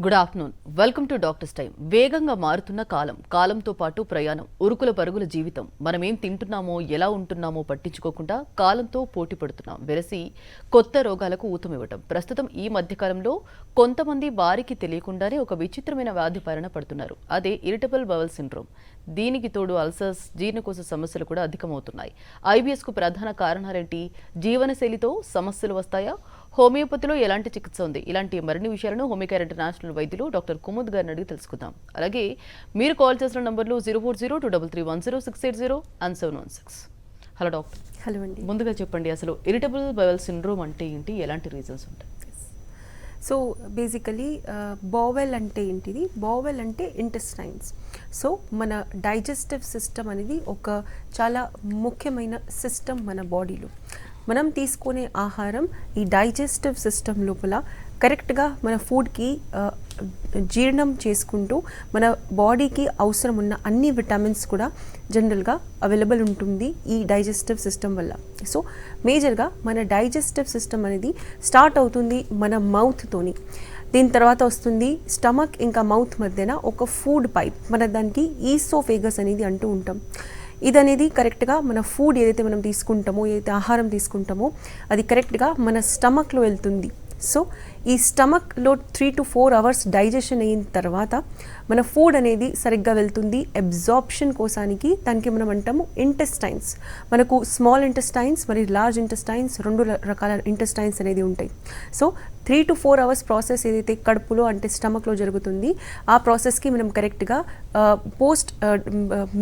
Good afternoon. Welcome to doctors time. వేగంగా మారుతున్న కాలంతో పాటు ప్రయాణం, ఉరుకుల పరుగుల జీవితం. మనం ఏం తింటున్నామో, ఎలా ఉంటున్నామో పట్టించుకోకుండా కాలంతో పోటీ పడుతున్నాం. వెరసి కొత్త రోగాలకు ఊతమివ్వటం. ప్రస్తుతం ఈ మధ్యకాలంలో కొంతమంది వారికి తెలియకుండానే ఒక విచిత్రమైన వ్యాధి బారిన పడుతున్నారు. అదే ఇరిటబుల్ బవల్ సిండ్రోమ్. దీనికి తోడు అల్సర్స్, జీర్ణకోశ సమస్యలు కూడా అధికమవుతున్నాయి. ఐబిఎస్కు ప్రధాన కారణాలేంటి? జీవనశైలితో సమస్యలు వస్తాయా? హోమియోపతిలో ఎలాంటి చికిత్స ఉంది? ఇలాంటి మరిన్ని విషయాలను హోమియోకేర్ ఇంటర్నేషనల్ వైద్యులు డాక్టర్ కుముద్ గారిని అడిగి తెలుసుకుందాం. అలాగే మీరు కాల్ చేసిన నంబర్లు 04023310680 అండ్ 716. Hello doctor. హలో అండి. ముందుగా చెప్పండి, అసలు ఇరిటబుల్ బవల్ సిండ్రోమ్ అంటే ఏంటి, ఎలాంటి రీజన్స్ ఉంటాయి? సో బేసికలీ బోవెల్ అంటే ఏంటిది? బోవెల్ అంటే ఇంటెస్టైన్స్. సో మన డైజెస్టివ్ సిస్టమ్ అనేది ఒక చాలా ముఖ్యమైన సిస్టమ్ మన బాడీలో. మనం తీసుకునే ఆహారం ఈ డైజెస్టివ్ సిస్టమ్ లోపల కరెక్ట్గా మన ఫుడ్కి జీర్ణం చేసుకుంటూ మన బాడీకి అవసరం ఉన్న అన్ని విటమిన్స్ కూడా జనరల్గా అవైలబుల్ ఉంటుంది ఈ డైజెస్టివ్ సిస్టమ్ వల్ల. సో మేజర్గా మన డైజెస్టివ్ సిస్టమ్ అనేది స్టార్ట్ అవుతుంది మన మౌత్తోని. దీని తర్వాత వస్తుంది స్టమక్ ఇంకా మౌత్ మధ్యన ఒక ఫుడ్ పైప్, మన దానికి ఈసోఫేగస్ అనేది అంటూ ఉంటాం. ఇది అనేది కరెక్ట్గా మన ఫుడ్ ఏదైతే మనం తీసుకుంటామో, ఏదైతే ఆహారం తీసుకుంటామో అది కరెక్ట్గా మన స్టమక్లో వెళ్తుంది. సో ఈ స్టమక్లో 3 to 4 hours డైజెషన్ అయిన తర్వాత మన ఫుడ్ అనేది సరిగ్గా వెళ్తుంది అబ్జార్ప్షన్ కోసానికి. దానికి మనం అంటాము ఇంటెస్టైన్స్. మనకు స్మాల్ ఇంటెస్టైన్స్ మరియు లార్జ్ ఇంటెస్టైన్స్, రెండు రకాల ఇంటెస్టైన్స్ అనేది ఉంటాయి. సో 3 to 4 hours ప్రాసెస్ ఏదైతే కడుపులో అంటే స్టమక్లో జరుగుతుంది, ఆ ప్రాసెస్కి మనం కరెక్ట్గా పోస్ట్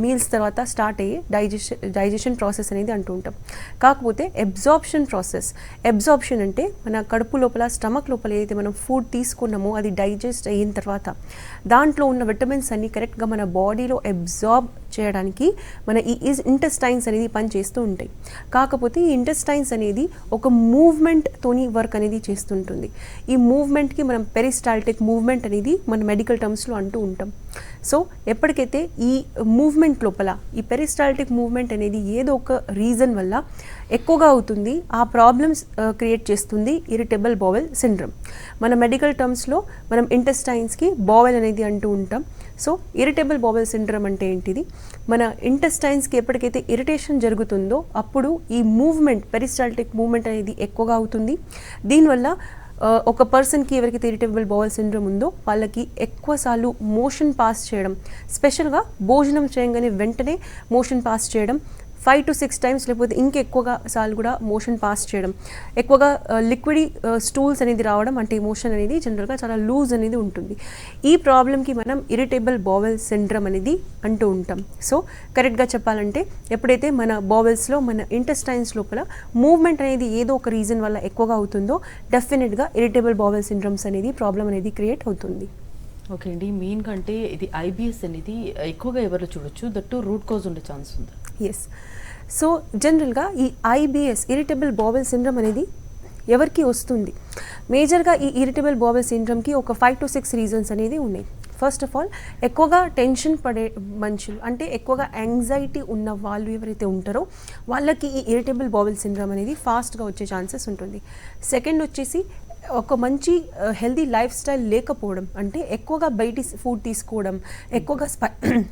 మీల్స్ తర్వాత స్టార్ట్ అయ్యే డైజెషన్ ప్రాసెస్ అనేది అంటూ ఉంటాం. కాకపోతే అబ్జార్ప్షన్ అంటే మన కడుపు లోపల, స్టమక్ లోపల ఏదైతే మనం ఫుడ్ తీసుకున్నామో అది డైజెస్ట్ అయిన తర్వాత దాంట్లో ఉన్న విటమిన్స్ అన్ని కరెక్ట్గా మన బాడీలో అబ్జార్బ్ చేయడానికి మన ఈ ఇంటెస్టైన్స్ అనేది పనిచేస్తూ ఉంటాయి. కాకపోతే ఈ ఇంటెస్టైన్స్ అనేది ఒక మూవ్మెంట్తోని వర్క్ అనేది చేస్తుంటుంది. ఈ మూవ్మెంట్కి మనం పెరిస్టాల్టిక్ మూవ్మెంట్ అనేది మన మెడికల్ టర్మ్స్లో అంటూ ఉంటాం. సో ఎప్పటికైతే ఈ మూవ్మెంట్ లోపల ఈ పెరిస్టాల్టిక్ మూవ్మెంట్ అనేది ఏదో ఒక రీజన్ వల్ల ఎక్కువగా అవుతుంది, ఆ ప్రాబ్లమ్స్ క్రియేట్ చేస్తుంది ఇరిటబుల్ బోవెల్ సిండ్రోమ్. మన మెడికల్ టర్మ్స్లో మనం ఇంటెస్టైన్స్కి బోవెల్ అనేది అంటూ ఉంటాం. సో ఇరిటబుల్ బోవెల్ సిండ్రోమ్ అంటే ఏంటిది? మన ఇంటెస్టైన్స్కి ఎప్పటికైతే ఇరిటేషన్ జరుగుతుందో అప్పుడు ఈ మూవ్మెంట్, పెరిస్టాల్టిక్ మూవ్మెంట్ అనేది ఎక్కువగా అవుతుంది. దీనివల్ల ఒక పర్సన్కి ఎవరికైతే ఇరిటబుల్ బోవెల్ సిండ్రోమ్ ఉందో వాళ్ళకి ఎక్కువసార్లు మోషన్ పాస్ చేయడం, స్పెషల్గా భోజనం చేయగానే వెంటనే మోషన్ పాస్ చేయడం, 5 to 6 times లేకపోతే ఇంకెక్కువగా సార్లు కూడా మోషన్ పాస్ చేయడం, ఎక్కువగా లిక్విడ్ స్టూల్స్ అనేది రావడం, అంటే మోషన్ అనేది జనరల్గా చాలా లూజ్ అనేది ఉంటుంది. ఈ ప్రాబ్లమ్కి మనం ఇరిటబుల్ బోవెల్ సిండ్రోమ్ అనేది అంటూ ఉంటాం. సో కరెక్ట్గా చెప్పాలంటే ఎప్పుడైతే మన బోవెల్స్లో, మన ఇంటెస్టైన్స్ లోపల మూవ్మెంట్ అనేది ఏదో ఒక రీజన్ వల్ల ఎక్కువగా అవుతుందో డెఫినెట్గా ఇరిటబుల్ బోవెల్ సిండ్రోమ్స్ అనేది ప్రాబ్లం అనేది క్రియేట్ అవుతుంది. ఓకే అండి, మెయిన్ కంటే ఇది ఐబిఎస్ అనేది ఎక్కువగా ఎవరు చూడొచ్చు, దట్టు రూట్ కాజ్ ఉండే ఛాన్స్ ఉంది? ఎస్. సో జనరల్గా ఈ ఐబిఎస్, ఇరిటబుల్ బోవెల్ సిండ్రోమ్ అనేది ఎవరికి వస్తుంది? మేజర్గా ఈ ఇరిటబుల్ బోవెల్ సిండ్రోమ్కి ఒక 5 to 6 రీజన్స్ అనేది ఉన్నాయి. ఫస్ట్ ఆఫ్ ఆల్, ఎక్కువగా టెన్షన్ పడే మనుషులు, అంటే ఎక్కువగా యాంగ్జైటీ ఉన్న వాళ్ళు ఎవరైతే ఉంటారో వాళ్ళకి ఈ ఇరిటబుల్ బోవెల్ సిండ్రోమ్ అనేది ఫాస్ట్గా వచ్చే ఛాన్సెస్ ఉంటుంది. సెకండ్ వచ్చేసి ఒక మంచి హెల్దీ లైఫ్ స్టైల్ లేకపోవడం, అంటే ఎక్కువగా బయటి ఫుడ్ తీసుకోవడం, ఎక్కువగా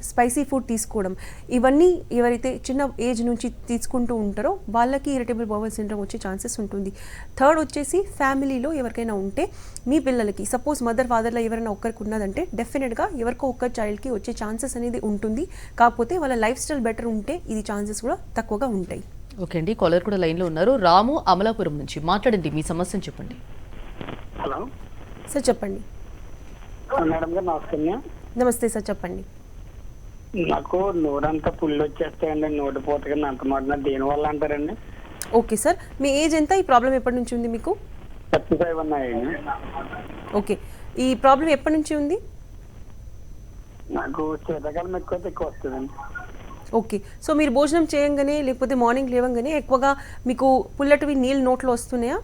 స్పైసీ ఫుడ్ తీసుకోవడం, ఇవన్నీ ఎవరైతే చిన్న ఏజ్ నుంచి తీసుకుంటూ ఉంటారో వాళ్ళకి ఇరిటబుల్ బోవెల్ సిండ్రోమ్ వచ్చే ఛాన్సెస్ ఉంటుంది. థర్డ్ వచ్చేసి ఫ్యామిలీలో ఎవరికైనా ఉంటే, మీ పిల్లలకి సపోజ్ మదర్ ఫాదర్లో ఎవరైనా ఒక్కరికి ఉన్నదంటే డెఫినెట్గా ఎవరికో ఒక్క చైల్డ్కి వచ్చే ఛాన్సెస్ అనేది ఉంటుంది. కాకపోతే వాళ్ళ లైఫ్ స్టైల్ బెటర్ ఉంటే ఇది ఛాన్సెస్ కూడా తక్కువగా ఉంటాయి. ఓకే అండి, కాలర్ కూడా లైన్లో ఉన్నారు. రాము అమలాపురం నుంచి మాట్లాడండి, మీ సమస్యను చెప్పండి. హలో సార్ చెప్పండి. మేడం గారు నమస్తే. నమస్తే సార్, చెప్పండి. నాకు నోరంతా పుల్లు వచ్చేస్తాయండి, నోటి పోతగా అంత మాట దేనివల్ల అంటారండి? ఓకే సార్, మీ ఏజ్ ఎంత? ఈ ప్రాబ్లం ఎప్పటి నుంచి ఉంది మీకు? 35 ఉన్నాయండి. ఓకే, ఈ ప్రాబ్లం ఎప్పటి నుంచి ఉంది? నాకు శీతాకాలం ఎక్కువ వస్తుందండి. ఓకే, సో మీరు భోజనం చేయంగానే లేకపోతే మార్నింగ్ లేవంగానే ఎక్కువగా మీకు పుల్లటివి నీళ్ళు నోట్లో వస్తున్నాయా?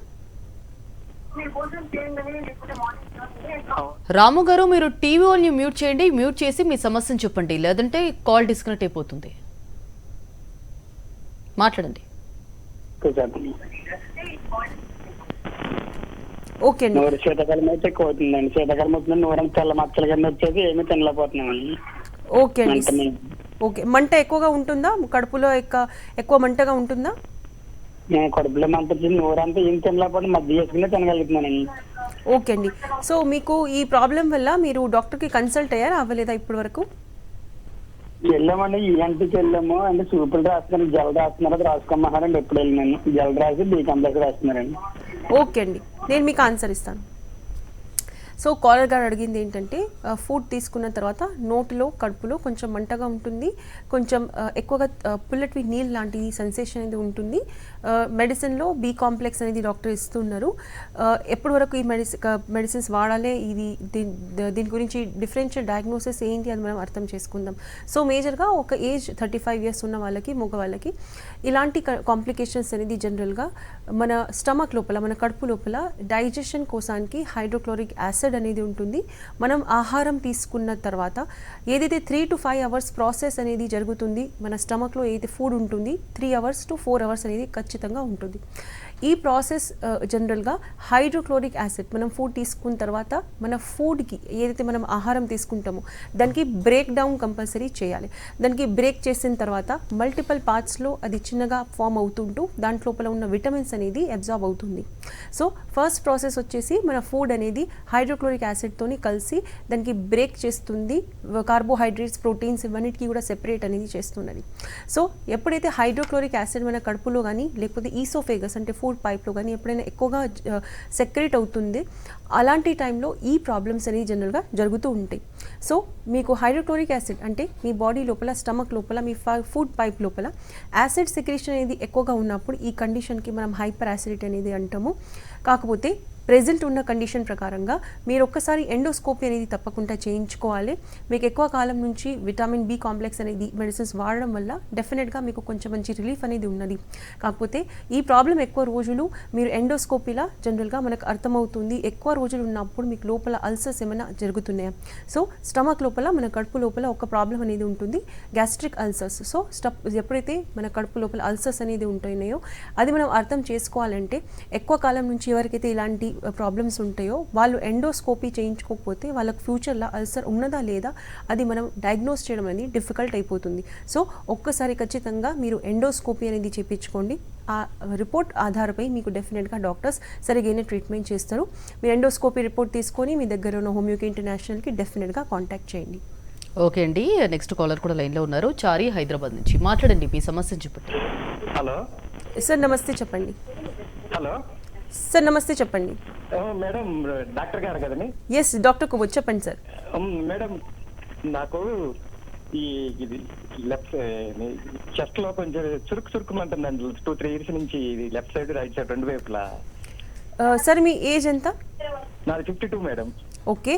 రాము గారు, మీరు టీవీ వాళ్ళని మ్యూట్ చేయండి. మ్యూట్ చేసి మీ సమస్యను చెప్పండి, లేదంటే కాల్ డిస్కనెక్ట్ అయిపోతుంది. మాట్లాడండి. ఓకే అండి. నోరు శీతాకాలం అయితే ఎక్కువ అవుతుందండి. శీతాకాలం వచ్చిన నోరంతా తెల్ల మచ్చలు కింద వచ్చేసి ఏమీ తినలేకపోతున్నామండి. ఓకే అండి. మంట మీద. ఓకే, మంట ఎక్కువగా ఉంటుందా? కడుపులో ఎక్కువ మంటగా ఉంటుందా? నేను కడుపులో మంట వచ్చి నోరంతా ఏం తినలేకపోతే మధ్య చేసుకునే తినగలుగుతున్నానండి. ఓకే అండి. సో మీకు ఈ ప్రాబ్లం వల్ల మీరు డాక్టర్కి కన్సల్ట్ అయ్యారా, అవ్వలేదా ఇప్పటి వరకు? వెళ్ళామండి, ఈఎన్టీకి వెళ్ళాము. అంటే సూపులు రాస్తున్నారు, జల్ రాస్తున్నారు, అది రాసుకోమన్నారండి. ఎప్పుడు వెళ్ళినాను జల్ రాసి బీ కాంప్లెక్స్ రాస్తున్నారండి. ఓకే అండి, నేను మీకు ఆన్సర్ ఇస్తాను. సో కాలర్ గారు అడిగింది ఏంటంటే ఫుడ్ తీసుకున్న తర్వాత నోటిలో కడుపులో కొంచెం మంటగా ఉంటుంది, కొంచెం ఎక్కువగా పుల్లటి నీళ్ళు లాంటి సెన్సేషన్ అనేది ఉంటుంది. మెడిసిన్లో బీ కాంప్లెక్స్ అనేది డాక్టర్ ఇస్తున్నారు. ఎప్పటి వరకు ఈ మెడిసిన్స్ వాడాలి, దీని గురించి డిఫరెన్షియల్ డయాగ్నోసిస్ ఏంటి అని మనం అర్థం చేసుకుందాం. సో మేజర్గా ఒక ఏజ్ 35 ఇయర్స్ ఉన్న వాళ్ళకి, మగవాళ్ళకి ఇలాంటి కాంప్లికేషన్స్ అనేది జనరల్గా మన స్టమక్ లోపల, మన కడుపు లోపల డైజెషన్ కోసానికి హైడ్రోక్లోరిక్ యాసిడ్ అనేది ఉంటుంది. మనం ఆహారం తీసుకున్న తర్వాత ఏదైతే 3 to 5 అవర్స్ ప్రాసెస్ అనేది జరుగుతుంది, మన స్టమక్లో ఏదైతే ఫుడ్ ఉంటుంది 3 hours to 4 hours అనేది ఖచ్చితంగా ఉంటుంది. ఈ ప్రాసెస్ జనరల్గా హైడ్రోక్లోరిక్ యాసిడ్ మనం ఫుడ్ తీసుకున్న తర్వాత మన ఫుడ్కి ఏదైతే మనం ఆహారం తీసుకుంటామో దానికి బ్రేక్ డౌన్ కంపల్సరీ చేయాలి. దానికి బ్రేక్ చేసిన తర్వాత మల్టిపుల్ పార్ట్స్లో అది చిన్నగా ఫామ్ అవుతుంటూ దాంట్లోపల ఉన్న విటమిన్స్ అనేది అబ్జార్బ్ అవుతుంది. సో ఫస్ట్ ప్రాసెస్ వచ్చేసి మన ఫుడ్ అనేది హైడ్రోక్లోరిక్ యాసిడ్తోని కలిసి దానికి బ్రేక్ చేస్తుంది. కార్బోహైడ్రేట్స్, ప్రోటీన్స్ ఇవన్నిటికీ కూడా సెపరేట్ అనేది చేస్తున్నది. సో ఎప్పుడైతే హైడ్రోక్లోరిక్ యాసిడ్ మన కడుపులో కానీ లేకపోతే ఈసోఫేగస్ అంటే ఫుడ్ పైప్లో కానీ ఎప్పుడైనా ఎక్కువగా సెక్రేట్ అవుతుంది, అలాంటి టైంలో ఈ ప్రాబ్లమ్స్ అనేవి జనరల్గా జరుగుతూ ఉంటాయి. సో మీకు హైడ్రోక్లోరిక్ యాసిడ్ అంటే మీ బాడీ లోపల, స్టమక్ లోపల, మీ ఫుడ్ పైప్ లోపల యాసిడ్ సెక్రేషన్ అనేది ఎక్కువగా ఉన్నప్పుడు ఈ కండిషన్కి మనం హైపర్ యాసిడిటీ అనేది అంటాము. కాకపోతే ప్రెజెంట్ ఉన్న కండిషన్ ప్రకారంగా మీరు ఒక్కసారి ఎండోస్కోపీ అనేది తప్పకుండా చేయించుకోవాలి. మీకు ఎక్కువ కాలం నుంచి విటమిన్ బి కాంప్లెక్స్ అనేది మెడిసిన్స్ వాడడం వల్ల డెఫినెట్గా మీకు కొంచెం మంచి రిలీఫ్ అనేది ఉన్నది. కాకపోతే ఈ ప్రాబ్లం ఎక్కువ రోజులు మీరు ఎండోస్కోపీలా జనరల్గా మనకు అర్థమవుతుంది. ఎక్కువ రోజులు ఉన్నప్పుడు మీకు లోపల అల్సర్స్ ఏమైనా జరుగుతున్నాయా? సో స్టమక్ లోపల, మన కడుపు లోపల ఒక ప్రాబ్లం అనేది ఉంటుంది, గ్యాస్ట్రిక్ అల్సర్స్. సో ఎప్పుడైతే మన కడుపు లోపల అల్సర్స్ అనేది ఉంటున్నాయో అది మనం అర్థం చేసుకోవాలంటే ఎక్కువ కాలం నుంచి ఎవరికైతే ఇలాంటి ప్రాబ్లమ్స్ ఉంటాయో వాళ్ళు ఎండోస్కోపీ చేయించుకోకపోతే వాళ్ళకి ఫ్యూచర్లో అల్సర్ ఉన్నదా లేదా అది మనం డయాగ్నోస్ చేయడం అనేది డిఫికల్ట్ అయిపోతుంది. సో ఒక్కసారి ఖచ్చితంగా మీరు ఎండోస్కోపీ అనేది చేయించుకోండి. ఆ రిపోర్ట్ ఆధారపై మీకు డెఫినెట్గా డాక్టర్స్ సరిగైన ట్రీట్మెంట్ చేస్తారు. మీరు ఎండోస్కోపీ రిపోర్ట్ తీసుకొని మీ దగ్గర ఉన్న హోమియోకేర్ ఇంటర్నేషనల్కి డెఫినెట్గా కాంటాక్ట్ చేయండి. ఓకే అండి, నెక్స్ట్ కాలర్ కూడా లైన్లో ఉన్నారు. చారి హైదరాబాద్ నుంచి మాట్లాడండి, మీ సమస్యను చెప్పండి. హలో సార్ నమస్తే, చెప్పండి. హలో సార్ నమస్తే, చెప్పండి. మేడం డాక్టర్ గారు కదండి? ఎస్ డాక్టర్ కుమార్, చెప్పండి సార్. మేడం నాకు ఈ ఇది లెఫ్ట్ చెస్ట్ లో కొంచెం చురుకుమంటుందండి. 2-3 years నుంచి ఇది లెఫ్ట్ సైడ్, రైట్ సైడ్ రెండు వైపులా. సార్ మీ ఏజ్ ఎంత? నాది 52 madam. Okay,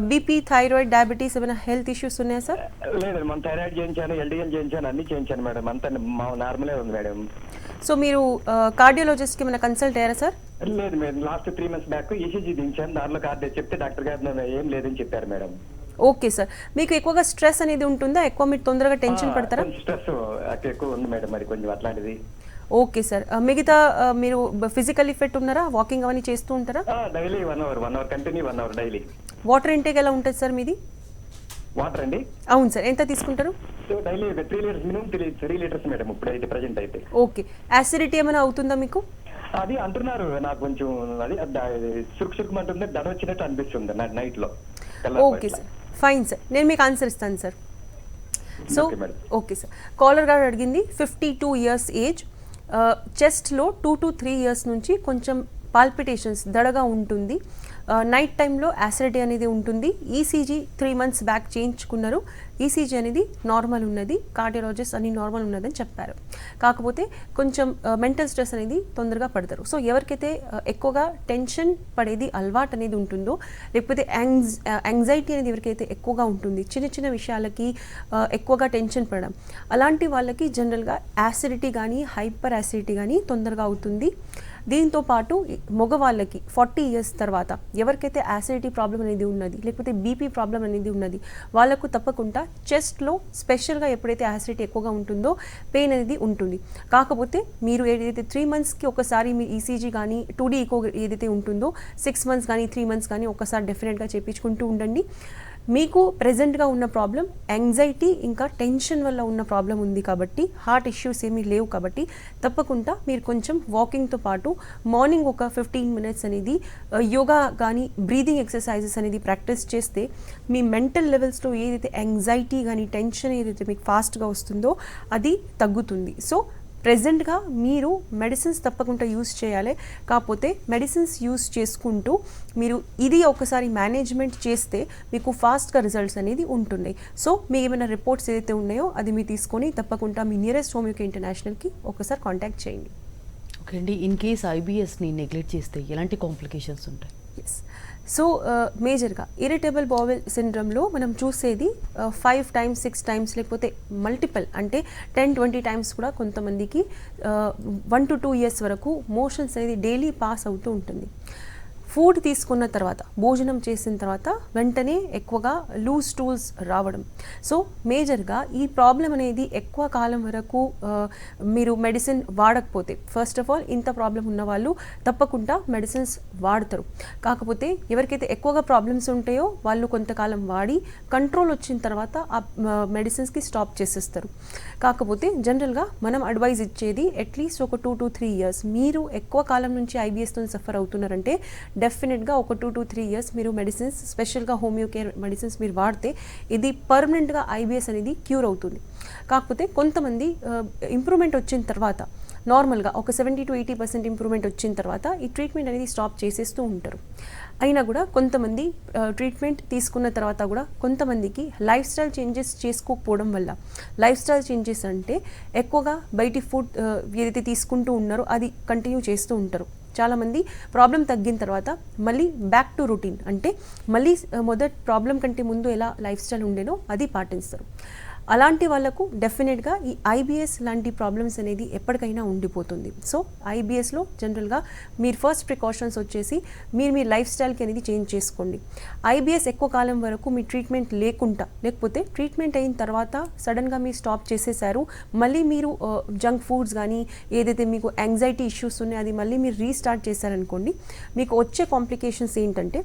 BP, thyroid, diabetes ఏమైనా హెల్త్ ఇష్యూస్ ఉన్నాయా సార్? లేదండి, మన థైరాయిడ్ చేయించాను, ఎల్డిఎల్ చేయించాను, అన్ని చేయించాను మేడం. అంతా నార్మలే ఉంది మేడం. సో మీరు కార్డియాలజిస్ట్కి ఏమైనా కన్సల్ట్ అయ్యారా సార్? లేదు madam, last 3 months back ECG దించాను, దాంట్లో కార్డు చెప్తే డాక్టర్ గారు ఏం లేదని చెప్పారు మేడం. ఓకే సార్, మీకు ఎక్కువగా స్ట్రెస్ అనేది ఉంటుందా? ఎక్కువ మీరు తొందరగా టెన్షన్ పడతారా? స్ట్రెస్ ఎక్కువ ఉంది మేడం, మరి కొంచెం అట్లాంటిది. ఓకే సార్, మిగతా మీరు ఫిజికల్లీ ఫిట్ ఉన్నారా? వాకింగ్ అవన్నీ చేస్తూ ఉంటారా? Daily 1 hour continue 1 hour daily. Water intake ఎలా ఉంటుంది సార్ మీది? వాటర్ అండి? అవును సార్, ఎంత తీసుకుంటారు? Daily 3 liters minimum, 3 liters madam ఇప్పుడైతే ప్రెజెంట్ అయితే. ఓకే, యాసిడిటీ ఏమైనా అవుతుందా మీకు? అది అంటున్నారు, నాకు కొంచెం అది సురుకుమంటుంది, దడ వచ్చినట్టు అనిపిస్తుంది నైట్ లో. ఓకే సార్, ఫైన్ సార్, నేను మీకు ఆన్సర్ ఇస్తాను sir. So okay sir, caller గారు అడిగింది 52 years ఏజ్, చెస్ట్లో 2 to 3 years నుంచి కొంచెం పాల్పిటేషన్స్, దడగా ఉంటుంది, నైట్ టైంలో యాసిడిటీ అనేది ఉంటుంది. ఈసీజీ 3 months బ్యాక్ చేయించుకున్నారు, ఈసీజీ అనేది నార్మల్ ఉన్నది, కార్డియాలజిస్ట్ అన్ని నార్మల్ ఉన్నదని చెప్పారు. కాకపోతే కొంచెం మెంటల్ స్ట్రెస్ అనేది తొందరగా పడతారు. సో ఎవరికైతే ఎక్కువగా టెన్షన్ పడేది అలవాటు అనేది ఉంటుందో, లేకపోతే యాంగ్జైటీ అనేది ఎవరికైతే ఎక్కువగా ఉంటుంది, చిన్న చిన్న విషయాలకి ఎక్కువగా టెన్షన్ పడడం, అలాంటి వాళ్ళకి జనరల్గా యాసిడిటీ కానీ హైపర్ యాసిడిటీ కానీ తొందరగా అవుతుంది. దీంతో పాటు మగవాళ్ళకి 40 ఇయర్స్ తర్వాత ఎవరికైతే యాసిడిటీ ప్రాబ్లం అనేది ఉన్నది, లేకపోతే బీపీ ప్రాబ్లం అనేది ఉన్నది, వాళ్ళకు తప్పకుండా చెస్ట్లో స్పెషల్గా ఎప్పుడైతే యాసిడిటీ ఎక్కువగా ఉంటుందో పెయిన్ అనేది ఉంటుంది. కాకపోతే మీరు ఏదైతే 3 మంత్స్కి ఒకసారి మీ ఈసీజీ కానీ 2D ఈకో ఏదైతే ఉంటుందో 6 మంత్స్ కానీ 3 మంత్స్ కానీ ఒకసారి డెఫినెట్గా చేయించుకుంటూ ఉండండి. మీకు ప్రెజెంట్గా ఉన్న ప్రాబ్లం యాంగ్జైటీ ఇంకా టెన్షన్ వల్ల ఉన్న ప్రాబ్లం ఉంది కాబట్టి, హార్ట్ ఇష్యూస్ ఏమీ లేవు కాబట్టి తప్పకుండా మీరు కొంచెం వాకింగ్తో పాటు మార్నింగ్ ఒక 15 మినిట్స్ అనేది యోగా కానీ బ్రీదింగ్ ఎక్సర్సైజెస్ అనేది ప్రాక్టీస్ చేస్తే మీ మెంటల్ లెవెల్స్లో ఏదైతే యాంగ్జైటీ కానీ టెన్షన్ ఏదైతే మీకు ఫాస్ట్గా వస్తుందో అది తగ్గుతుంది. సో ప్రెజెంట్గా మీరు మెడిసిన్స్ తప్పకుండా యూస్ చేయాలి. కాకపోతే మెడిసిన్స్ యూస్ చేసుకుంటూ మీరు ఇది ఒకసారి మేనేజ్మెంట్ చేస్తే మీకు ఫాస్ట్గా రిజల్ట్స్ అనేది ఉంటున్నాయి. సో మీ ఏమైనా రిపోర్ట్స్ ఏదైతే ఉన్నాయో అది మీరు తీసుకొని తప్పకుండా మీ నియరెస్ట్ హోమియోకి ఇంటర్నేషనల్కి ఒకసారి కాంటాక్ట్ చేయండి. ఓకే అండి, ఇన్ కేస్ ఐబిఎస్ని నెగ్లెక్ట్ చేస్తే ఎలాంటి కాంప్లికేషన్స్ ఉంటాయి? ఎస్. సో మేజర్గా ఇరిటబుల్ బౌవెల్ సిండ్రోమ్లో మనం చూసేది 5 times 6 times లేకపోతే మల్టిపుల్ అంటే 10-20 times కూడా కొంతమందికి 1 to 2 years వరకు మోషన్స్ అనేది డైలీ పాస్ అవుతూ ఉంటుంది. ఫుడ్ తీసుకున్న తర్వాత, భోజనం చేసిన తర్వాత వెంటనే ఎక్కువగా లూజ్ స్టూల్స్ రావడం. సో మేజర్గా ఈ ప్రాబ్లం అనేది ఎక్కువ కాలం వరకు మీరు మెడిసిన్ వాడకపోతే, ఫస్ట్ ఆఫ్ ఆల్ ఇంత ప్రాబ్లం ఉన్న వాళ్ళు తప్పకుండా మెడిసిన్స్ వాడతారు. కాకపోతే ఎవరికైతే ఎక్కువగా ప్రాబ్లమ్స్ ఉంటాయో వాళ్ళు కొంతకాలం వాడి కంట్రోల్ వచ్చిన తర్వాత ఆ మెడిసిన్స్కి స్టాప్ చేసేస్తారు. కాకపోతే జనరల్గా మనం అడ్వైజ్ ఇచ్చేది అట్లీస్ట్ ఒక 2 to 3 years. మీరు ఎక్కువ కాలం నుంచి ఐబిఎస్తో సఫర్ అవుతున్నారంటే డెఫినెట్గా ఒక 2 to 3 years మీరు మెడిసిన్స్, స్పెషల్గా హోమియో కేర్ మెడిసిన్స్ మీరు వాడితే ఇది పర్మనెంట్గా ఐబిఎస్ అనేది క్యూర్ అవుతుంది. కాకపోతే కొంతమంది ఇంప్రూవ్మెంట్ వచ్చిన తర్వాత, నార్మల్గా ఒక 70 to 80% ఇంప్రూవ్మెంట్ వచ్చిన తర్వాత ఈ ట్రీట్మెంట్ అనేది స్టాప్ చేసేస్తూ ఉంటారు. అయినా కూడా కొంతమంది ట్రీట్మెంట్ తీసుకున్న తర్వాత కూడా కొంతమందికి లైఫ్ స్టైల్ చేంజెస్ చేసుకోకపోవడం వల్ల, లైఫ్ స్టైల్ చేంజెస్ అంటే ఎక్కువగా బయటి ఫుడ్ ఏదైతే తీసుకుంటూ ఉన్నారో అది కంటిన్యూ చేస్తూ ఉంటారు. చాలామంది ప్రాబ్లం తగ్గిన తర్వాత మళ్ళీ బ్యాక్ టు రొటీన్ అంటే మళ్ళీ మొదటి ప్రాబ్లం కంటే ముందు ఎలా లైఫ్ స్టైల్ ఉండేనో అది పాటిస్తారు. అలాంటి వాళ్ళకు డెఫినెట్గా ఈ ఐబిఎస్ లాంటి ప్రాబ్లమ్స్ అనేది ఎప్పటికైనా ఉండిపోతుంది. సో ఐబిఎస్లో జనరల్గా మీరు ఫస్ట్ ప్రికాషన్స్ వచ్చేసి మీ లైఫ్ స్టైల్కి అనేది చేంజ్ చేసుకోండి. ఐబిఎస్ ఎక్కువ కాలం వరకు మీ ట్రీట్మెంట్ లేకపోతే ట్రీట్మెంట్ అయిన తర్వాత సడన్గా మీరు స్టాప్ చేసేసారు, మళ్ళీ మీరు జంక్ ఫుడ్స్ కానీ ఏదైతే మీకు యాంగ్జైటీ ఇష్యూస్ ఉన్నాయో అది మళ్ళీ మీరు రీస్టార్ట్ చేశారనుకోండి, మీకు వచ్చే కాంప్లికేషన్స్ ఏంటంటే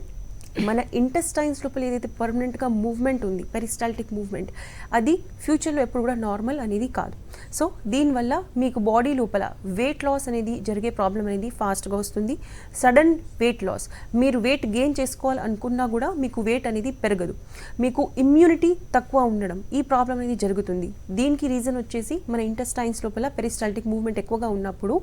మన ఇంటెస్టైన్స్ లోపల ఏదైతే పర్మనెంట్గా మూవ్మెంట్ ఉంది, పెరిస్టాల్టిక్ మూవ్మెంట్, అది ఫ్యూచర్లో ఎప్పుడు కూడా నార్మల్ అనేది కాదు. సో దీనివల్ల మీకు బాడీ లోపల వెయిట్ లాస్ అనేది జరిగే ప్రాబ్లం అనేది ఫాస్ట్గా వస్తుంది. సడన్ వెయిట్ లాస్, మీరు వెయిట్ గెయిన్ చేసుకోవాలనుకున్నా కూడా మీకు వెయిట్ అనేది పెరగదు. మీకు ఇమ్యూనిటీ తక్కువ ఉండడం, ఈ ప్రాబ్లం అనేది జరుగుతుంది. దీనికి రీజన్ వచ్చేసి మన ఇంటెస్టైన్స్ లోపల పెరిస్టాల్టిక్ మూవ్మెంట్ ఎక్కువగా ఉన్నప్పుడు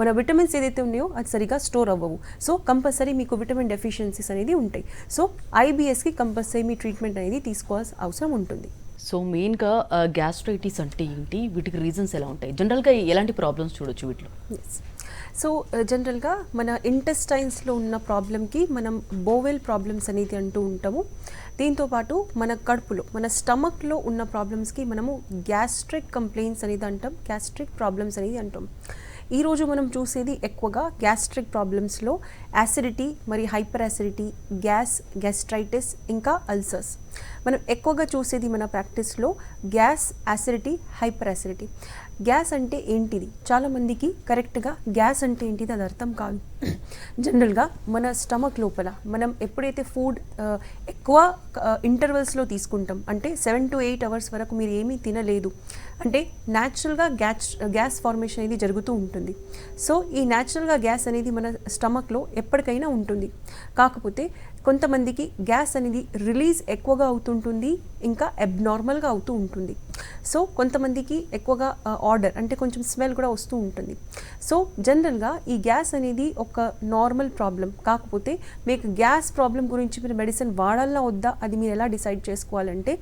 మన విటమిన్స్ ఏదైతే ఉన్నాయో అది సరిగా స్టోర్ అవ్వవు. సో కంపల్సరీ మీకు విటమిన్ డెఫిషియన్సీస్ అనేది ఉంటాయి. సో ఐబిఎస్కి కంపల్సరీ మీ ట్రీట్మెంట్ అనేది తీసుకోవాల్సిన అవసరం ఉంటుంది. సో మెయిన్గా గ్యాస్ట్రైటిస్ అంటే ఏంటి, వీటికి రీజన్స్ ఎలా ఉంటాయి, జనరల్గా ఎలాంటి ప్రాబ్లమ్స్ చూడొచ్చు వీటిలో? సో జనరల్గా మన ఇంటెస్టైన్స్లో ఉన్న ప్రాబ్లంకి మనం బోవెల్ ప్రాబ్లమ్స్ అనేది అంటూ ఉంటాము. దీంతోపాటు మన కడుపులో, మన స్టమక్లో ఉన్న ప్రాబ్లమ్స్కి మనము గ్యాస్ట్రిక్ కంప్లైంట్స్ అనేది అంటాం, గ్యాస్ట్రిక్ ప్రాబ్లమ్స్ అనేది అంటాం. ఈరోజు మనం చూసేది ఎక్కువగా గ్యాస్ట్రిక్ ప్రాబ్లమ్స్లో యాసిడిటీ మరి హైపర్ యాసిడిటీ, గ్యాస్ట్రైటిస్ ఇంకా అల్సర్స్. మనం ఎక్కువగా చూసేది మన ప్రాక్టీస్లో gas, acidity, hyper acidity. Gas అంటే ఏంటిది, చాలామందికి కరెక్ట్గా గ్యాస్ అంటే ఏంటిది అది అర్థం కాదు. జనరల్గా మన స్టమక్ లోపల మనం ఎప్పుడైతే ఫుడ్ ఎక్కువ ఇంటర్వెల్స్లో తీసుకుంటాం, అంటే 7 to 8 hours వరకు మీరు ఏమీ తినలేదు అంటే న్యాచురల్గా గ్యాస్ ఫార్మేషన్ అనేది జరుగుతూ ఉంటుంది. సో ఈ న్యాచురల్గా గ్యాస్ అనేది మన స్టమక్లో ఎప్పటికైనా ఉంటుంది. కాకపోతే కొంతమందికి గ్యాస్ అనేది రిలీజ్ ఎక్కువగా అవుతుంటుంది, ఇంకా అబ్నార్మల్గా అవుతూ ఉంటుంది. సో కొంతమందికి ఎక్కువగా ఆర్డర్ అంటే కొంచెం స్మెల్ కూడా వస్తూ ఉంటుంది. సో జనరల్గా ఈ గ్యాస్ అనేది ఒక నార్మల్ ప్రాబ్లం. కాకపోతే మీకు గ్యాస్ ప్రాబ్లం గురించి మీరు మెడిసిన్ వాడాలా వద్దా అది మీరు ఎలా డిసైడ్ చేసుకోవాలంటే,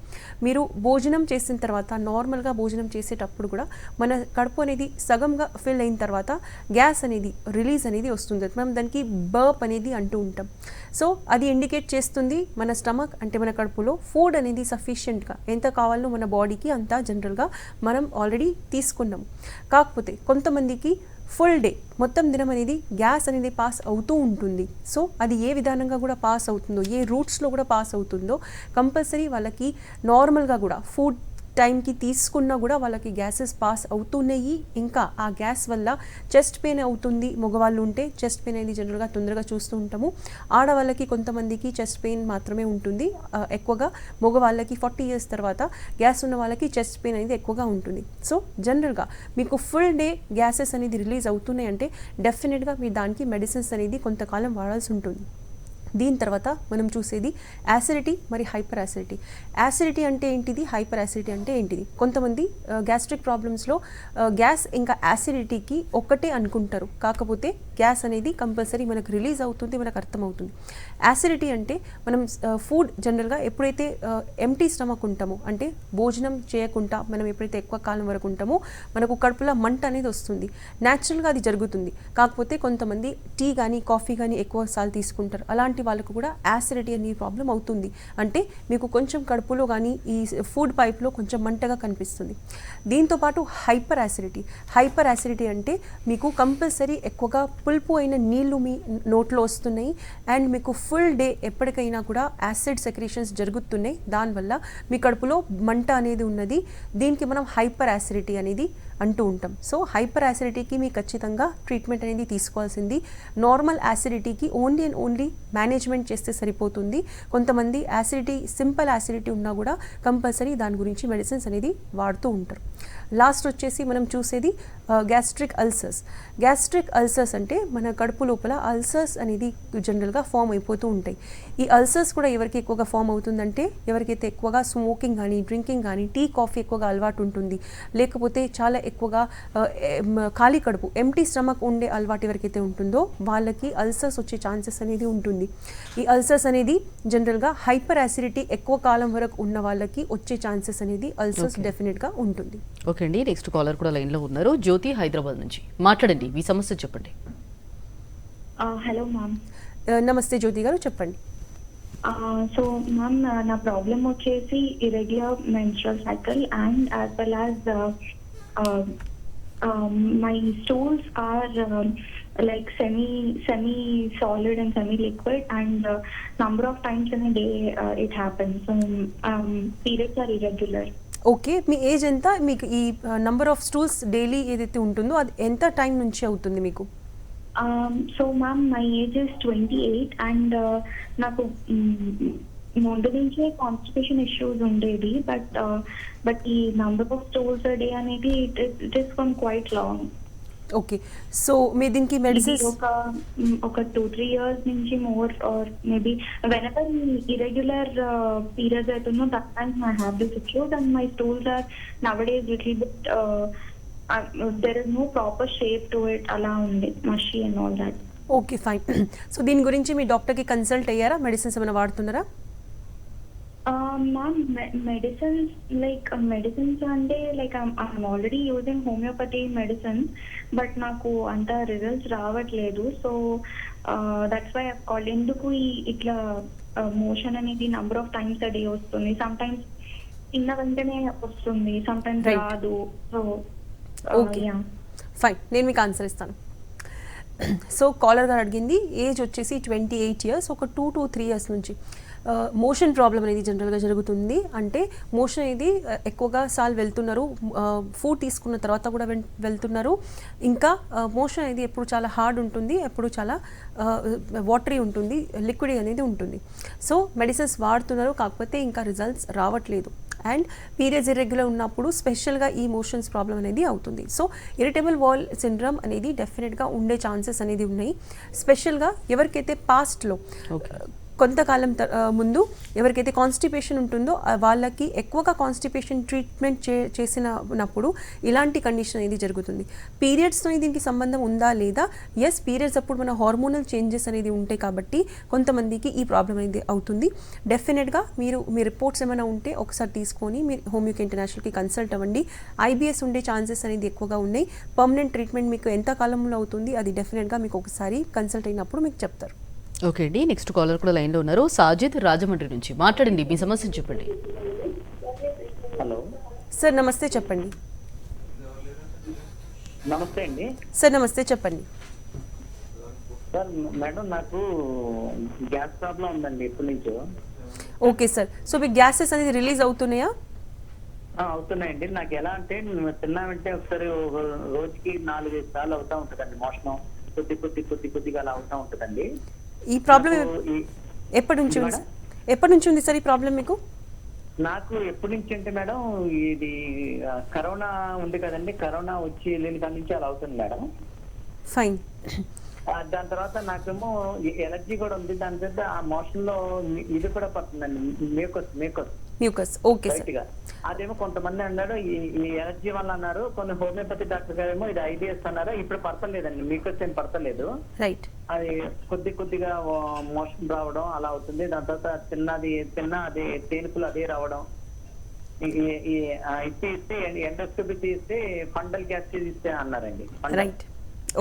మీరు భోజనం చేసిన తర్వాత నార్మల్గా భోజనం చేసేటప్పుడు కూడా మన కడుపు అనేది సగంగా ఫిల్ అయిన తర్వాత గ్యాస్ అనేది రిలీజ్ అనేది వస్తుంది. మనం దానికి బర్ప్ అనేది అంటూ ఉంటాం. సో అది ఇండికేట్ చేస్తుంది మన స్టమక్ అంటే మన కడుపులో ఫుడ్ అనేది సఫిషియెంట్గా ఎంత కావాలో మన బాడీకి అంతా జనరల్గా మనం ఆల్రెడీ తీసుకున్నాము. కాకపోతే కొంతమందికి ఫుల్ డే మొత్తం దినం అనేది గ్యాస్ అనేది పాస్ అవుతూ ఉంటుంది. సో అది ఏ విధానంగా కూడా పాస్ అవుతుందో, ఏ రూట్స్లో కూడా పాస్ అవుతుందో కంపల్సరీ వాళ్ళకి నార్మల్గా కూడా ఫుడ్ టైంకి తీసుకున్నా కూడా వాళ్ళకి గ్యాసెస్ పాస్ అవుతున్నాయి. ఇంకా ఆ గ్యాస్ వల్ల చెస్ట్ పెయిన్ అవుతుంది. మగవాళ్ళు ఉంటే చెస్ట్ పెయిన్ అనేది జనరల్గా తొందరగా చూస్తూ ఉంటాము. ఆడవాళ్ళకి కొంతమందికి చెస్ట్ పెయిన్ మాత్రమే ఉంటుంది. ఎక్కువగా మగవాళ్ళకి 40 years తర్వాత గ్యాస్ ఉన్న వాళ్ళకి చెస్ట్ పెయిన్ అనేది ఎక్కువగా ఉంటుంది. సో జనరల్గా మీకు ఫుల్ డే గ్యాసెస్ అనేది రిలీజ్ అవుతున్నాయి అంటే డెఫినెట్గా మీరు దానికి మెడిసిన్స్ అనేది కొంతకాలం వాడాల్సి ఉంటుంది. దీని తర్వాత మనం చూసేది యాసిడిటీ మరి హైపర్ యాసిడిటీ. యాసిడిటీ అంటే ఏంటిది, హైపర్ యాసిడిటీ అంటే ఏంటిది? కొంతమంది గ్యాస్ట్రిక్ ప్రాబ్లమ్స్లో గ్యాస్ ఇంకా యాసిడిటీకి ఒక్కటే అనుకుంటారు. కాకపోతే గ్యాస్ అనేది కంపల్సరీ మనకు రిలీజ్ అవుతుంది, మనకు అర్థమవుతుంది. యాసిడిటీ అంటే మనం ఫుడ్ జనరల్గా ఎప్పుడైతే ఎంటీ స్టమక్ ఉంటామో, అంటే భోజనం చేయకుండా మనం ఎప్పుడైతే ఎక్కువ కాలం వరకు ఉంటామో మనకు కడుపులో మంట అనేది వస్తుంది. న్యాచురల్గా అది జరుగుతుంది. కాకపోతే కొంతమంది టీ కానీ కాఫీ కానీ ఎక్కువ సార్లు తీసుకుంటారు. అలాంటి వాళ్ళకు కూడా యాసిడిటీ అనే ప్రాబ్లం అవుతుంది. అంటే మీకు కొంచెం కడుపులో కానీ ఈ ఫుడ్ పైప్లో కొంచెం మంటగా కనిపిస్తుంది. దీంతోపాటు హైపర్ యాసిడిటీ అంటే మీకు కంపల్సరీ ఎక్కువగా పులుపు అయిన నీళ్లు మీ నోట్లో వస్తున్నాయి అండ్ మీకు ఫుల్ డే ఎప్పటికైనా కూడా యాసిడ్ సెక్రేషన్స్ జరుగుతున్నాయి. దానివల్ల మీ కడుపులో మంట అనేది ఉన్నది. దీనికి మనం హైపర్ యాసిడిటీ అనేది అంటూ ఉంటాం. సో హైపర్ యాసిడిటీకి మీ ఖచ్చితంగా ట్రీట్మెంట్ అనేది తీసుకోవాల్సింది. నార్మల్ యాసిడిటీకి ఓన్లీ అండ్ ఓన్లీ మేనేజ్మెంట్ చేస్తే సరిపోతుంది. కొంతమంది యాసిడిటీ సింపుల్ యాసిడిటీ ఉన్నా కూడా కంపల్సరీ దాని గురించి మెడిసిన్స్ అనేది వాడుతూ ఉంటారు. లాస్ట్ వచ్చేసి మనం చూసేది గ్యాస్ట్రిక్ అల్సర్స్ అంటే మన కడుపు లోపల అల్సర్స్ అనేది జనరల్గా ఫామ్ అయిపోతూ ఉంటాయి. ఈ అల్సర్స్ కూడా ఎవరికి ఎక్కువగా ఫామ్ అవుతుందంటే ఎవరికైతే ఎక్కువగా స్మోకింగ్ కానీ డ్రింకింగ్ కానీ టీ కాఫీ ఎక్కువగా అలవాటు ఉంటుంది, లేకపోతే చాలా ఎక్కువగా ఖాళీ కడుపు ఎంటీ స్టమక్ ఉండే అలవాటు ఎవరికైతే ఉంటుందో వాళ్ళకి అల్సర్స్ వచ్చే ఛాన్సెస్ అనేది ఉంటుంది. ఈ అల్సర్స్ అనేది జనరల్గా హైపర్ యాసిడిటీ ఎక్కువ కాలం వరకు ఉన్న వాళ్ళకి వచ్చే ఛాన్సెస్ అనేది అల్సర్స్ డెఫినెట్గా ఉంటుంది. ఓకే అండి, నెక్స్ట్ కాలర్ కూడా లైన్లో ఉన్నారు. జ్యోతి హైదరాబాద్ నుంచి మాట్లాడండి, మీ సమస్య చెప్పండి. Hello ma'am. నమస్తే జ్యోతి గారు, చెప్పండి. సో మ్యామ్, నా ప్రాబ్లం వచ్చేసి irregular menstrual cycle and as well as my stools are like semi solid and semi liquid, and number of times in a day it happens. So periods are irregular. Okay, me age ఎంత? మీకు ఈ number of stools daily ఏదైతే ఉంటుందో అది ఎంత time నుంచి అవుతుంది మీకు? So ma'am, my age is 28 and నాకు ముందు నుంచే కాన్స్టిపేషన్ ఇష్యూస్ ఉండేది. బట్ ఈ నంబర్ ఆఫ్ స్టూల్స్ డే అనేది it is from quite long. Okay, so మీ దీనికి మెడిసిన్స్ ఒక 2-3 years నుంచి more or maybe whenever irregular periods అవుతుందో that time I have this issues and my stools are nowadays little bit there is no proper shape to it, అలా ఉంది, mushy and all that. Okay, fine. So దీని గురించి మీ డాక్టర్కి consult అయ్యారా? Medicines ఏమైనా వాడుతున్నారా? మ్యామ్, మెడిసిన్స్ అంటే like I'm already using homeopathy medicines, but నాకు అంత రిజల్ట్స్ రావట్లేదు. So that's why I called. ఎందుకు ఇట్లా మోషన్ అనేది number of times a day వస్తుంది, సమ్ టైమ్స్ తిన్న వెంటనే వస్తుంది, సమ్ టైమ్స్ రాదు. సో ఓకే, ఫైన్, నేను మీకు ఆన్సర్ ఇస్తాను. సో కాలర్ గారు అడిగింది ఏజ్ వచ్చేసి 28 years, ఒక 2 to 3 years నుంచి మోషన్ ప్రాబ్లం అనేది జనరల్గా జరుగుతుంది. అంటే మోషన్ అనేది ఎక్కువగా సార్లు వెళ్తున్నారు, ఫుడ్ తీసుకున్న తర్వాత కూడా వెళ్తున్నారు. ఇంకా మోషన్ అనేది ఎప్పుడు చాలా హార్డ్ ఉంటుంది, ఎప్పుడు చాలా వాటరీ ఉంటుంది, లిక్విడ్ అనేది ఉంటుంది. సో మెడిసిన్స్ వాడుతున్నారు, కాకపోతే ఇంకా రిజల్ట్స్ రావట్లేదు. అండ్ పీరియడ్స్ ఇర్రెగ్యులర్ ఉన్నప్పుడు స్పెషల్గా ఈ మోషన్స్ ప్రాబ్లం అనేది అవుతుంది. సో ఇరిటబుల్ బౌల్ సిండ్రోమ్ అనేది డెఫినెట్గా ఉండే ఛాన్సెస్ అనేది ఉన్నాయి. స్పెషల్గా ఎవరికైతే పాస్ట్లో కొంతకాలం ముందు ఎవరికైతే కాన్స్టిపేషన్ ఉంటుందో వాళ్ళకి ఎక్కువగా కాన్స్టిపేషన్ ట్రీట్మెంట్ చేసినప్పుడు ఇలాంటి కండిషన్ అనేది జరుగుతుంది. పీరియడ్స్తో దీనికి సంబంధం ఉందా లేదా? ఎస్, పీరియడ్స్ అప్పుడు మన హార్మోనల్ చేంజెస్ అనేది ఉంటాయి కాబట్టి కొంతమందికి ఈ ప్రాబ్లం అనేది అవుతుంది. డెఫినెట్గా మీ రిపోర్ట్స్ ఏమైనా ఉంటే ఒకసారి తీసుకొని మీరు హోమియోకి ఇంటర్నేషనల్కి కన్సల్ట్ అవ్వండి. ఐబిఎస్ ఉండే ఛాన్సెస్ అనేది ఎక్కువగా ఉన్నాయి. పర్మనెంట్ ట్రీట్మెంట్ మీకు ఎంత కాలంలో అవుతుంది అది డెఫినెట్గా మీకు ఒకసారి కన్సల్ట్ అయినప్పుడు మీకు చెప్తారు. ఓకే అండి, నెక్స్ట్ కాలర్ కూడా లైన్లో ఉన్నారు. సాజిద్ రాజమండ్రి నుంచి మాట్లాడండి, మీ సమస్యను చెప్పండి. హలో సార్, నమస్తే, చెప్పండి. నమస్తే అండి. సార్ నమస్తే, చెప్పండి. సార్ మేడం నాకు గ్యాస్ ప్రాబ్లం ఉందండి ఎప్పటి నుంచో. ఓకే సార్, సో మీకు గ్యాసెస్ అనేది రిలీజ్ అవుతున్నాయా? అవుతున్నాయండి. నాకు ఎలా అంటే తిన్నామంటే ఒకసారి ఒక రోజుకి 4-5 సార్లు అవుతా ఉంటుందండి మోషణం. కొద్దిగా అలా అవుతా ఉంటుందండి. ఈ ప్రాబ్లం నాకు ఎప్పటి నుంచి ఉంది? మేడం? ఎప్పటి నుంచి ఉంది సార్ ఈ ప్రాబ్లం మీకు? నాకు ఎప్పటి నుంచి అంటే మేడం ఇది కరోనా ఉంది కదండి, కరోనా వచ్చి వెళ్ళిన కాడి నుంచి అలా అవుతుంది మేడం. ఫైన్. దాని తర్వాత నాకేమో ఎలర్జీ కూడా ఉంది. దాని తర్వాత ఆ మోషన్ లో ఇది కూడా పడుతుందండి, మేకొస్ మ్యూకస్. Okay sir. బయటగా. అదేమో కొంతమంది అన్నారు ఈ ఎలర్జీ వల్ల అన్నారు, కొన్ని హోమియోపతి డాక్టర్ గారేమో ఇది ఐబిఎస్ అన్నారు. ఇప్పుడు పడతలేదండి, మీకొస్ ఏం పడతలేదు. రైట్. అది కొద్దిగా మోషన్ రావడం అలా అవుతుంది. దాని తర్వాత అది తేనుపులు అదే రావడం. ఇస్తే ఎండోస్కోపీ తీస్తే ఫండల్ గ్యాస్ ఇస్తే అన్నారండి. రైట్.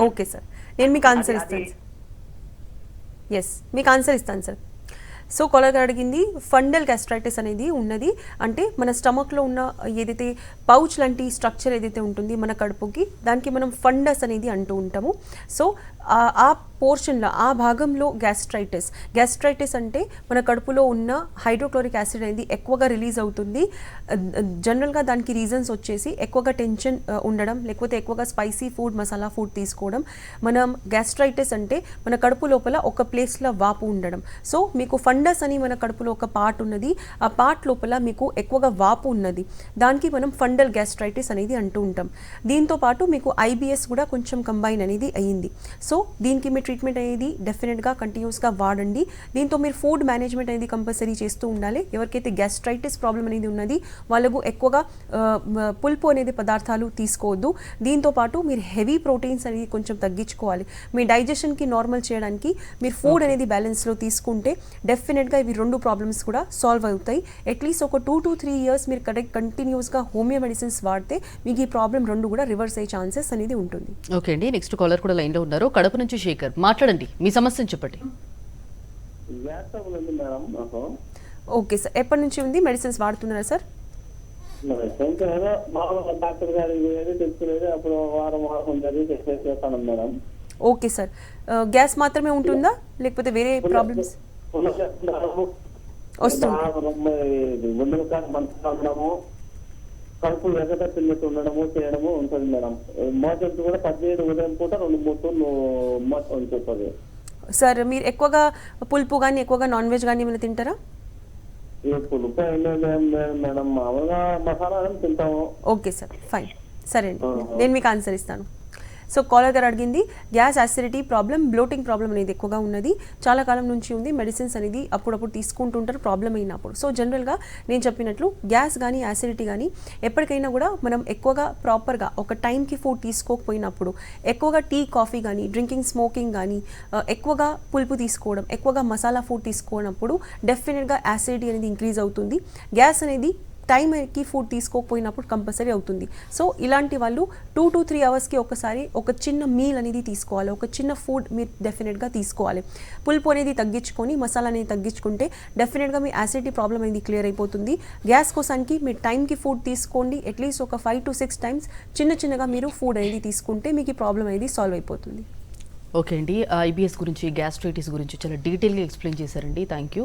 ఓకే సార్, నేను మీకు ఆన్సర్ ఇస్తాను సార్. ఎస్, మీకు ఆన్సర్ ఇస్తాను సార్. సో కాలర్ అడిగింది ఫండల్ గ్యాస్ట్రైటిస్ అనేది ఉన్నది అంటే మన స్టమక్లో ఉన్న ఏదైతే పౌచ్ లాంటి స్ట్రక్చర్ ఏదైతే ఉంటుంది మన కడుపుకి, దానికి మనం ఫండస్ అనేది అంటూ ఉంటాము. సో ఆ పోర్షన్లో, ఆ భాగంలో గ్యాస్ట్రైటిస్ అంటే మన కడుపులో ఉన్న హైడ్రోక్లోరిక్ యాసిడ్ అనేది ఎక్కువగా రిలీజ్ అవుతుంది. జనరల్గా దానికి రీజన్స్ వచ్చేసి ఎక్కువగా టెన్షన్ ఉండడం, లేకపోతే ఎక్కువగా స్పైసీ ఫుడ్, మసాలా ఫుడ్ తీసుకోవడం. మనం గ్యాస్ట్రైటిస్ అంటే మన కడుపు లోపల ఒక ప్లేస్లో వాపు ఉండడం. సో మీకు ఫండస్ అని మన కడుపులో ఒక పార్ట్ ఉన్నది, ఆ పార్ట్ లోపల మీకు ఎక్కువగా వాపు ఉన్నది, దానికి మనం ఫండల్ గ్యాస్ట్రైటిస్ అనేది అంటూ ఉంటాం. దీంతో పాటు మీకు ఐబిఎస్ కూడా కొంచెం కంబైన్ అనేది అయ్యింది. సో దీనికి మీ ట్రీట్మెంట్ అనేది డెఫినెట్గా కంటిన్యూస్గా వాడండి. దీంతో మీరు ఫుడ్ మేనేజ్మెంట్ అనేది కంపల్సరీ చేస్తూ ఉండాలి. ఎవరికైతే గ్యాస్ట్రైటిస్ ప్రాబ్లం అనేది ఉన్నది వాళ్ళకు ఎక్కువగా పులుపు అనేది పదార్థాలు తీసుకోవద్దు. దీంతో పాటు మీరు హెవీ ప్రోటీన్స్ అనేది కొంచెం తగ్గించుకోవాలి. మీ డైజెషన్కి నార్మల్ చేయడానికి మీరు ఫుడ్ అనేది బ్యాలెన్స్లో తీసుకుంటే డెఫినెట్గా ఇవి 2 ప్రాబ్లమ్స్ కూడా సాల్వ్ అవుతాయి. అట్లీస్ట్ ఒక 2 to 3 years మీరు కంటిన్యూస్గా హోమియో మెడిసిన్స్ వాడితే మీకు ఈ ప్రాబ్లం 2 కూడా రివర్స్ అయ్యే ఛాన్సెస్ అనేది ఉంటుంది. ఓకే అండి, నెక్స్ట్ కాలర్ కూడా లైన్లో ఉన్నారు. కడప నుంచి శేఖర్, మాట్లాడండి, మీ సమస్యను చెప్పండి. ఓకే సార్, ఎప్పటి నుంచి ఉంది? మెడిసిన్స్ వాడుతున్నారా సార్? డాక్టర్ గారు తెలుసుకునేది అప్పుడు వారం చేస్తాను మేడం. ఓకే సార్, గ్యాస్ మాత్రమే ఉంటుందా లేకపోతే వేరే ప్రాబ్లమ్స్ వస్తుంది? కడుపు ఎగట పిల్లలు ఉండడము చేయడము ఉంటుంది మేడం. మోషన్స్ కూడా 17 ఉదయం పూట 2-3 తూర్లు మోషన్ చెప్పదు. సార్ మీరు ఎక్కువగా పులుపు కానీ ఎక్కువగా నాన్ వెజ్ కానీ ఏమైనా తింటారా? పులుపు మేడం, మామూలుగా మసాలా తింటాము. Okay sir, fine. సరే అండి, నేను మీకు ఆన్సర్ ఇస్తాను. సో కాలర్ గారు అడిగింది gas acidity problem, bloating problem అనేది ఎక్కువగా ఉన్నది, చాలా కాలం నుంచి ఉంది. మెడిసిన్స్ అనేది అప్పుడప్పుడు తీసుకుంటుంటారు ప్రాబ్లం అయినప్పుడు. సో జనరల్గా నేను చెప్పినట్లు గ్యాస్ కానీ యాసిడిటీ కానీ ఎప్పటికైనా కూడా మనం ఎక్కువగా ప్రాపర్గా ఒక టైంకి ఫుడ్ తీసుకోకపోయినప్పుడు, ఎక్కువగా టీ కాఫీ కానీ డ్రింకింగ్ స్మోకింగ్ కానీ, ఎక్కువగా పులుపు తీసుకోవడం, ఎక్కువగా మసాలా ఫుడ్ తీసుకోనప్పుడు డెఫినెట్గా యాసిడిటీ అనేది ఇంక్రీజ్ అవుతుంది. గ్యాస్ అనేది టైంకి ఫుడ్ తీసుకోకపోయినప్పుడు కంపల్సరీ అవుతుంది. సో ఇలాంటి వాళ్ళు 2 to 3 అవర్స్కి ఒకసారి ఒక చిన్న మీల్ అనేది తీసుకోవాలి, ఒక చిన్న ఫుడ్ మీరు డెఫినెట్గా తీసుకోవాలి. పులుపు అనేది తగ్గించుకొని, మసాలా అనేది తగ్గించుకుంటే డెఫినెట్గా మీ యాసిడిటీ ప్రాబ్లం అనేది క్లియర్ అయిపోతుంది. గ్యాస్ కోసానికి మీరు టైంకి ఫుడ్ తీసుకోండి. అట్లీస్ట్ ఒక 5 to 6 times చిన్నగా మీరు ఫుడ్ అనేది తీసుకుంటే మీకు ఈ ప్రాబ్లం అనేది సాల్వ్ అయిపోతుంది. ఓకే అండి, ఐబిఎస్ గురించి, గ్యాస్ట్రైటిస్ గురించి చాలా డీటెయిల్గా ఎక్స్ప్లెయిన్ చేశారండి. Thank you.